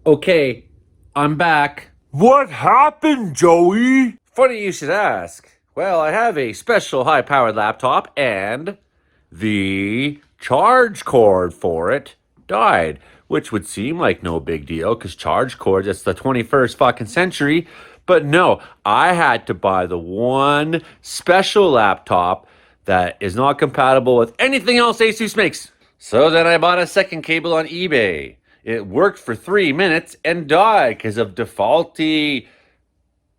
Okay, I'm back. What happened, Joey? Funny you should ask. Well, I have a special high-powered laptop and the charge cord for it died, which would seem like no big deal because charge cords, it's the 21st fucking century. But no, I had to buy the one special laptop that is not compatible with anything else Asus makes. So then I bought a second cable on eBay. It worked for 3 minutes and died because of defaulty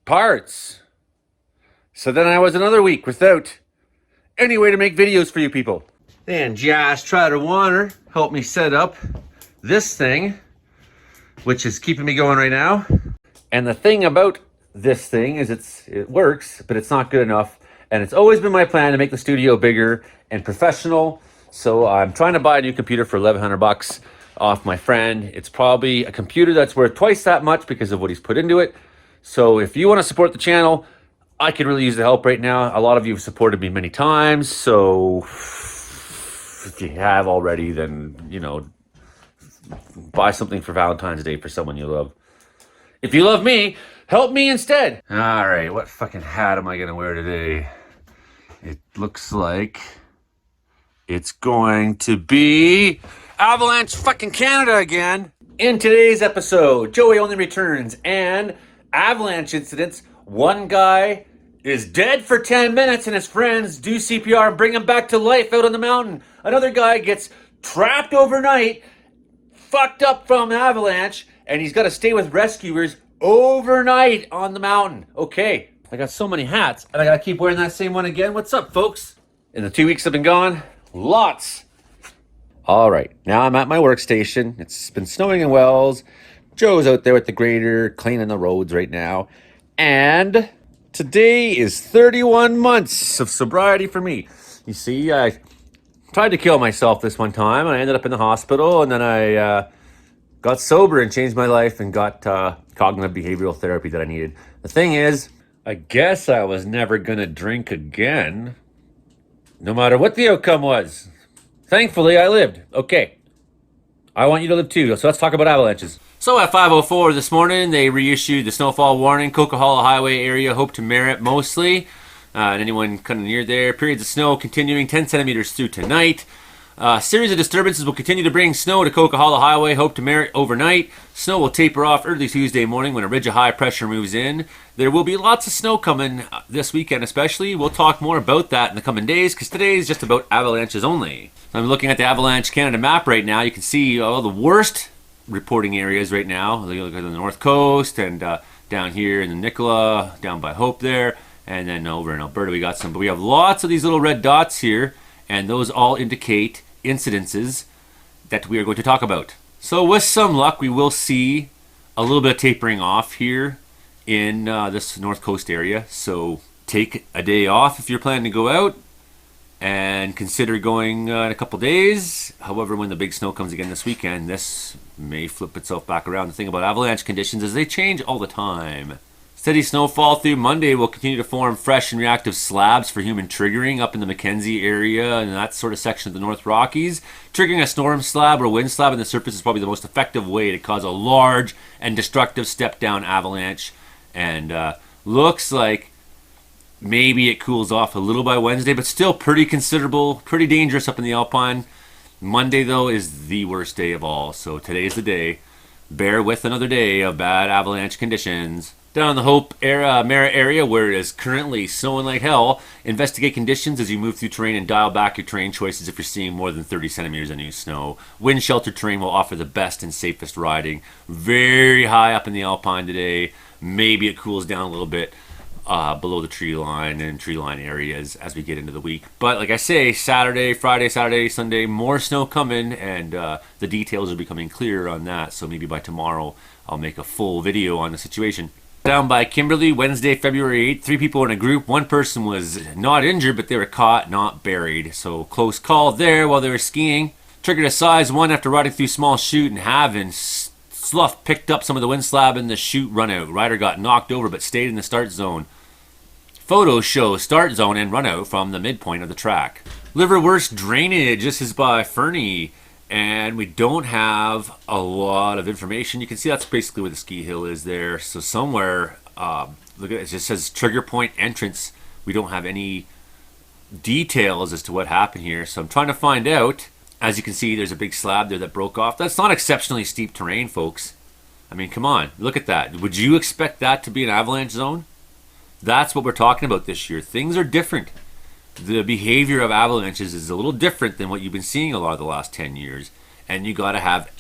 parts. So then I was another week without any way to make videos for you people. Then Josh Trotter helped me set up this thing, which is keeping me going right now. And the thing about this thing is it works, but it's not good enough. And it's always been my plan to make the studio bigger and professional. So I'm trying to buy a new computer for $1,100 off my friend. It's probably a computer that's worth twice that much because of what he's put into it. So if you want to support the channel, I could really use the help right now. A lot of you have supported me many times. So if you have already, then, buy something for Valentine's Day for someone you love. If you love me, help me instead. All right, what fucking hat am I going to wear today? It looks like it's going to be Avalanche fucking Canada again. In today's episode, Joey only returns and Avalanche incidents. One guy is dead for 10 minutes and his friends do CPR and bring him back to life out on the mountain. Another guy gets trapped overnight, fucked up from avalanche, and he's got to stay with rescuers overnight on the mountain. Okay, I got so many hats and I got to keep wearing that same one again. What's up, folks? In the 2 weeks I've been gone, lots. All right, now I'm at my workstation. It's been snowing in Wells. Joe's out there with the grader cleaning the roads right now. And today is 31 months of sobriety for me. You see, I tried to kill myself this one time, and I ended up in the hospital, and then I got sober and changed my life and got cognitive behavioral therapy that I needed. The thing is, I guess I was never going to drink again, no matter what the outcome was. Thankfully, I lived. Okay. I want you to live too, so let's talk about avalanches. So at 5:04 this morning, they reissued the snowfall warning. Coquihalla Highway area, Hope to Merritt mostly. And anyone kind of near there. Periods of snow continuing 10 centimeters through tonight. Series of disturbances will continue to bring snow to Coquihalla Highway, Hope to Merritt overnight. Snow will taper off early Tuesday morning when a ridge of high pressure moves in. There will be lots of snow coming this weekend especially. We'll talk more about that in the coming days because today is just about avalanches only. So I'm looking at the Avalanche Canada map right now. You can see all the worst reporting areas right now. Look at the North Coast and down here in the Nicola, down by Hope there. And then over in Alberta we got some. But we have lots of these little red dots here. And those all indicate incidences that we are going to talk about. So with some luck, we will see a little bit of tapering off here in this North Coast area. So take a day off if you're planning to go out and consider going in a couple days. However, when the big snow comes again this weekend, this may flip itself back around. The thing about avalanche conditions is they change all the time. Steady snowfall through Monday will continue to form fresh and reactive slabs for human triggering up in the Mackenzie area and that sort of section of the North Rockies. Triggering a storm slab or a wind slab on the surface is probably the most effective way to cause a large and destructive step-down avalanche. And looks like maybe it cools off a little by Wednesday, but still pretty considerable, pretty dangerous up in the Alpine. Monday, though, is the worst day of all, so today's the day. Bear with another day of bad avalanche conditions. Down in the Hope Merritt area, where it is currently snowing like hell, investigate conditions as you move through terrain and dial back your terrain choices if you're seeing more than 30 centimeters of new snow. Wind shelter terrain will offer the best and safest riding. Very high up in the Alpine today. Maybe it cools down a little bit below the tree line and tree line areas as we get into the week. But like I say, Friday, Saturday, Sunday, more snow coming, and the details are becoming clearer on that. So maybe by tomorrow, I'll make a full video on the situation. Down by Kimberley, Wednesday, February 8th, 3 people in a group. One person was not injured, but they were caught, not buried. So close call there while they were skiing. Triggered a size 1 after riding through small chute and having Slough picked up some of the wind slab in the chute run out. Rider got knocked over but stayed in the start zone. Photos show start zone and run out from the midpoint of the track. Liverwurst drainage. This is by Fernie. and we don't have a lot of information. You can see that's basically where the ski hill is there. So somewhere, look at it, it just says trigger point entrance. We don't have any details as to what happened here. So I'm trying to find out. As you can see, there's a big slab there that broke off. That's not exceptionally steep terrain, folks. I mean, come on, look at that. Would you expect that to be an avalanche zone? That's what we're talking about this year. Things are different. The behavior of avalanches is a little different than what you've been seeing a lot of the last 10 years. And you got to have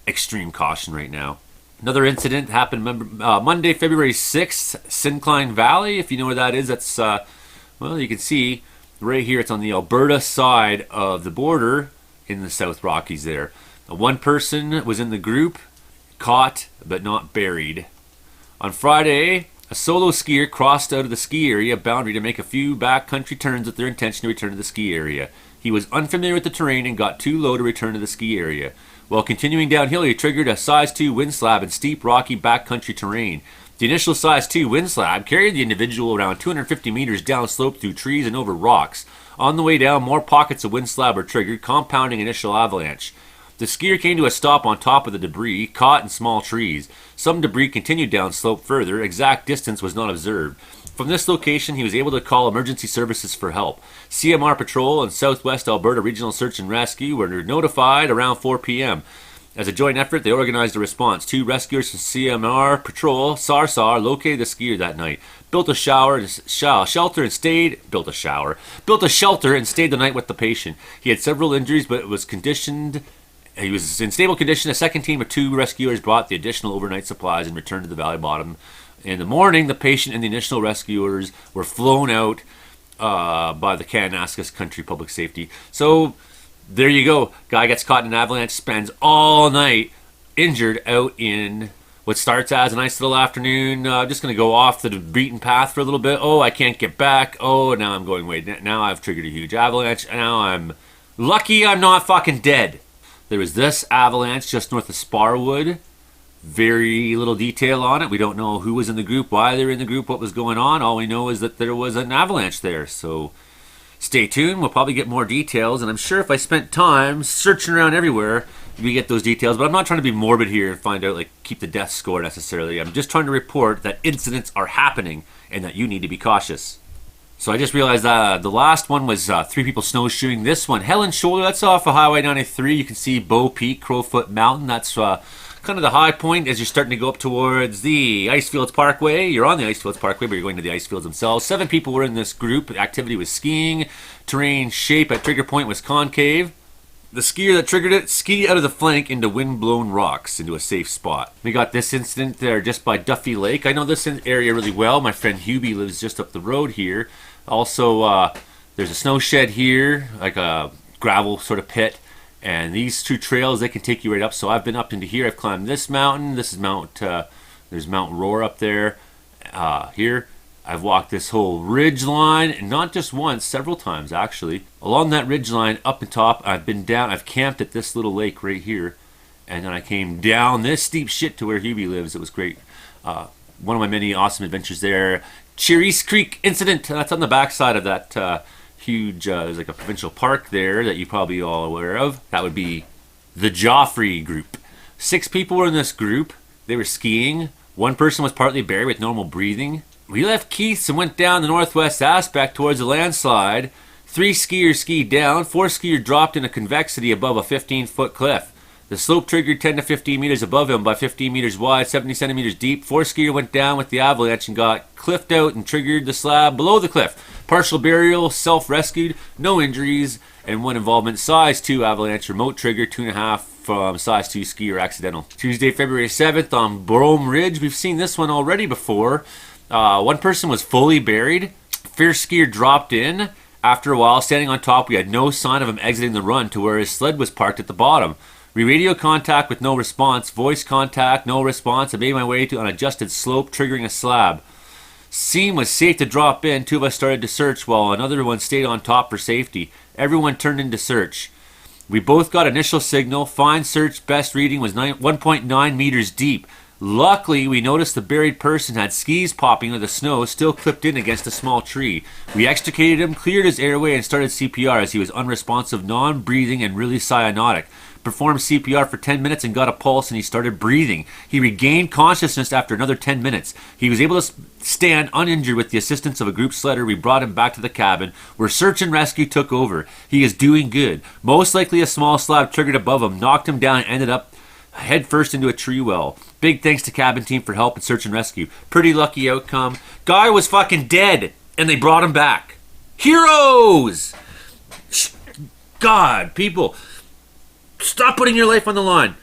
extreme caution right now. Another incident happened Monday, February 6th, Syncline Valley. If you know where that is, that's, well, you can see right here. It's on the Alberta side of the border in the South Rockies there. One person was in the group, caught but not buried. On Friday, a solo skier crossed out of the ski area boundary to make a few backcountry turns with their intention to return to the ski area. He was unfamiliar with the terrain and got too low to return to the ski area. While continuing downhill, he triggered a size 2 wind slab in steep, rocky backcountry terrain. The initial size 2 wind slab carried the individual around 250 meters downslope through trees and over rocks. On the way down, more pockets of wind slab were triggered, compounding initial avalanche. The skier came to a stop on top of the debris, caught in small trees. Some debris continued downslope further. Exact distance was not observed. From this location, he was able to call emergency services for help. CMR Patrol and Southwest Alberta Regional Search and Rescue were notified around 4 p.m. As a joint effort, they organized a response. 2 rescuers from CMR Patrol, SAR, located the skier that night. Built a shelter and stayed the night with the patient. He had several injuries, but was he was in stable condition. A second team of 2 rescuers brought the additional overnight supplies and returned to the valley bottom. In the morning, the patient and the initial rescuers were flown out by the Kananaskis Country Public Safety. So there you go. Guy gets caught in an avalanche, spends all night injured out in what starts as a nice little afternoon. Just going to go off the beaten path for a little bit. Oh, I can't get back. Oh, now I'm going way. Now I've triggered a huge avalanche. Now I'm lucky I'm not fucking dead. There was this avalanche just north of Sparwood. Very little detail on it. We don't know who was in the group, why they were in the group, what was going on. All we know is that there was an avalanche there. So stay tuned. We'll probably get more details. And I'm sure if I spent time searching around everywhere, we get those details. But I'm not trying to be morbid here and find out, like, keep the death score necessarily. I'm just trying to report that incidents are happening and that you need to be cautious. So I just realized the last one was 3 people snowshoeing. This one, Helen Shoulder, that's off of Highway 93. You can see Bow Peak, Crowfoot Mountain. That's kind of the high point as you're starting to go up towards the Icefields Parkway. You're on the Icefields Parkway, but you're going to the Icefields themselves. 7 people were in this group. The activity was skiing. Terrain shape at trigger point was concave. The skier that triggered it skied out of the flank into wind-blown rocks into a safe spot. We got this incident there just by Duffy Lake. I know this area really well. My friend Hubie lives just up the road here. Also, there's a snow shed here, like a gravel sort of pit. And these 2 trails, they can take you right up. So I've been up into here. I've climbed this mountain. This is there's Mount Roar up there. Here, I've walked this whole ridge line, and not just once, several times actually. Along that ridge line, up and top, I've been down. I've camped at this little lake right here. And then I came down this steep shit to where Hubie lives. It was great. One of my many awesome adventures there. Cherries Creek incident. That's on the backside of that huge, there's like a provincial park there that you probably all aware of. That would be the Joffrey group. 6 people were in this group. They were skiing. 1 person was partly buried with normal breathing. We left Keith's and went down the northwest aspect towards a landslide. 3 skiers skied down. 4 skiers dropped in a convexity above a 15-foot cliff. The slope triggered 10 to 15 meters above him by 15 meters wide, 70 centimeters deep. 4 skier went down with the avalanche and got cliffed out and triggered the slab below the cliff. Partial burial, self-rescued, no injuries, and 1 involvement. Size 2 avalanche, remote trigger, 2.5 from size 2 skier accidental. Tuesday, February 7th on Brome Ridge. We've seen this one already before. 1 person was fully buried. Fierce skier dropped in. After a while, standing on top, we had no sign of him exiting the run to where his sled was parked at the bottom. Radio contact with no response. Voice contact, no response. I made my way to an adjusted slope, triggering a slab. Scene was safe to drop in. 2 of us started to search while another one stayed on top for safety. Everyone turned in to search. We both got initial signal. Fine search. Best reading was 1.9 meters deep. Luckily, we noticed the buried person had skis popping of the snow still clipped in against a small tree. We extricated him, cleared his airway, and started CPR as he was unresponsive, non-breathing, and really cyanotic. performed CPR for 10 minutes and got a pulse, and he started breathing. He regained consciousness after another 10 minutes. He was able to stand uninjured with the assistance of a group sledder. We brought him back to the cabin where search and rescue took over. He is doing good. Most likely a small slab triggered above him, knocked him down, and ended up head first into a tree well. Big thanks to cabin team for help and search and rescue. Pretty lucky outcome. Guy was fucking dead, and they brought him back. Heroes! God, people, stop putting your life on the line.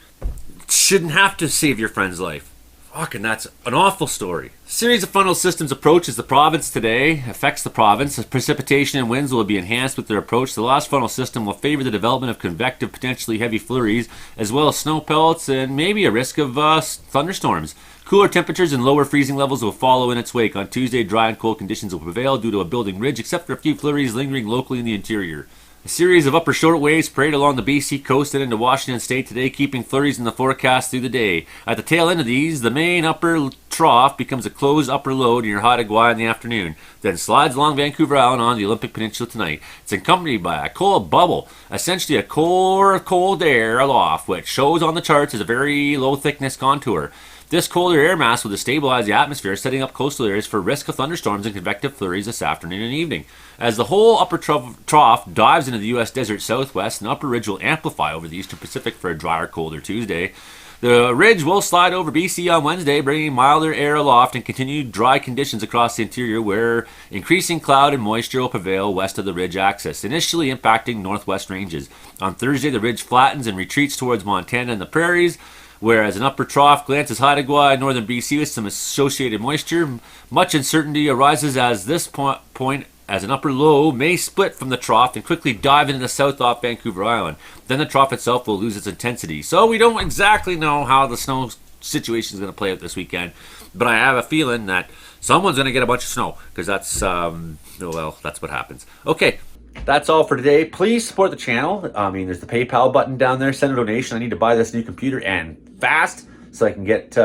Shouldn't have to save your friend's life. Fucking, that's an awful story. Series of funnel systems approaches the province today. Affects the province. The precipitation and winds will be enhanced with their approach. The last funnel system will favor the development of convective, potentially heavy flurries, as well as snow pellets and maybe a risk of thunderstorms. Cooler temperatures and lower freezing levels will follow in its wake. On Tuesday, dry and cold conditions will prevail due to a building ridge, except for a few flurries lingering locally in the interior. A series of upper shortwaves parade along the BC coast and into Washington state today, keeping flurries in the forecast through the day. At the tail end of these, the main upper trough becomes a closed upper low near Haida-Gwaii in the afternoon, then slides along Vancouver Island on the Olympic Peninsula tonight. It's accompanied by a cold bubble, essentially a core of cold air aloft, which shows on the charts as a very low thickness contour. This colder air mass will destabilize the atmosphere, setting up coastal areas for risk of thunderstorms and convective flurries this afternoon and evening. As the whole upper trough dives into the U.S. desert southwest, an upper ridge will amplify over the eastern Pacific for a drier, colder Tuesday. The ridge will slide over BC on Wednesday, bringing milder air aloft and continued dry conditions across the interior, where increasing cloud and moisture will prevail west of the ridge axis, initially impacting northwest ranges. On Thursday, the ridge flattens and retreats towards Montana and the prairies, whereas an upper trough glances Haida-Gwaii, northern BC, with some associated moisture. Much uncertainty arises as this point as an upper low may split from the trough and quickly dive into the south off Vancouver Island. Then the trough itself will lose its intensity. So we don't exactly know how the snow situation is going to play out this weekend, but I have a feeling that someone's going to get a bunch of snow, because that's, well, that's what happens. Okay. That's all for today. Please support the channel. There's the PayPal button down there. Send a donation. I need to buy this new computer, and fast, so I can get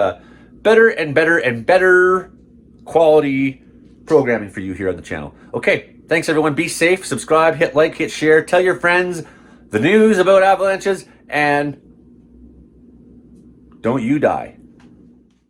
better and better and better quality programming for you here on the channel. Okay, thanks everyone. Be safe. Subscribe, hit like, hit share. Tell your friends the news about avalanches, and don't you die.